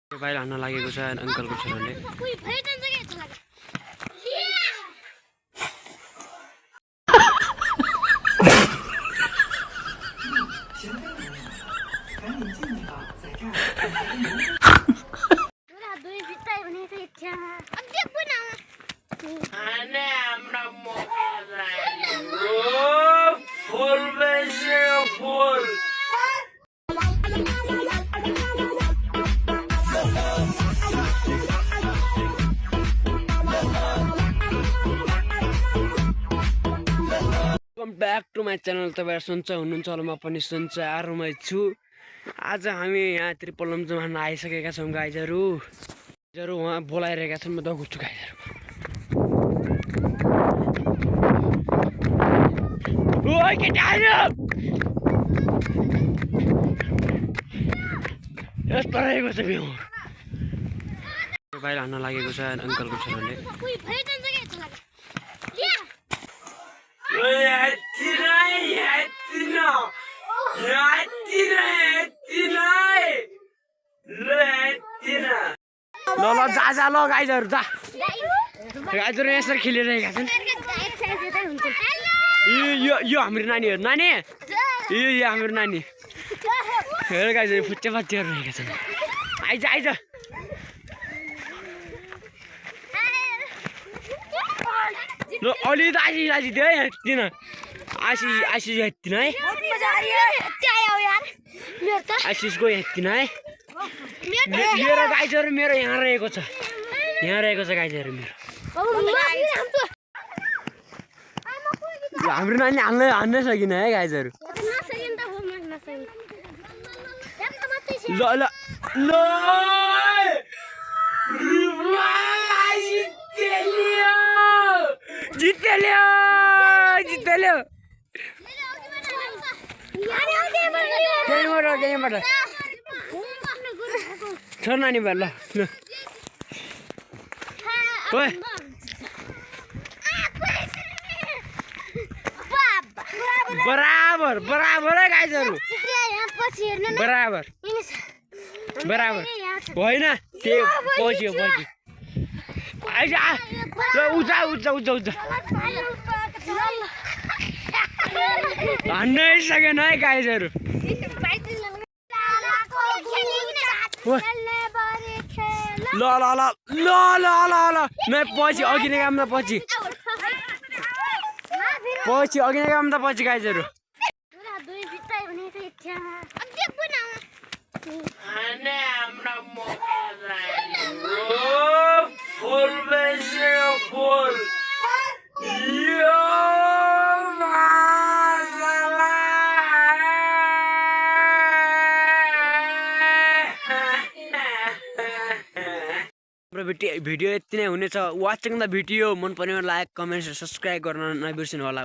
बाहिर हान्न लागेको छ अङ्कलको छोराले। Welcome back to my channel. तपाईहरु सन्चै हुनुहुन्छ होला, म पनि सन्चै आरामै छु। आज हामी यहाँ त्रिपलम्जुम हान्न आइसकेका छौँ गाइजहरू। उहाँ बोलाइरहेका छन्, म दगुर्छु गाइजहरू। ओइ केटा आयो, यस्तो रहेको छ बिउ। बाहिर हान्न लागेको छ अङ्कलको छोराले। ल जा ल गाइजहरू जा। गाइजहरू यसरी खेलिरहेका छन्। यो हाम्रो नानीहरू नानी यो हाम्रो नानी हेर गाइजहरू फुच्चे बच्चीहरू रहेका छन्। आइज ल अलि त आसी दियो है, हेत्तिन आशिष हेत्तिन है, आशिषको हेत्तिन है। मेरो गाइजहरू मेरो यहाँ रहेको छ गाइजहरू मेरो। हाम्रो नानी हान्न सकिन है गाइजहरू। ल ल ल जितेल्यो त्यहीँबाट छोड नानी भयो। ल बराबर है गाइजहरू, बराबर होइन त्यो पछि आइज उजा हान्नै सकेन है गाइजहरू। ल पछि अघि नै काम त पछि अघि नै काम त पछि गाइजहरू। भिडियो यति नै हुनेछ। वाचिङ द भिडियो मन पर्ने लाइक कमेन्ट सब्सक्राइब गर्न नबिर्सिनु होला।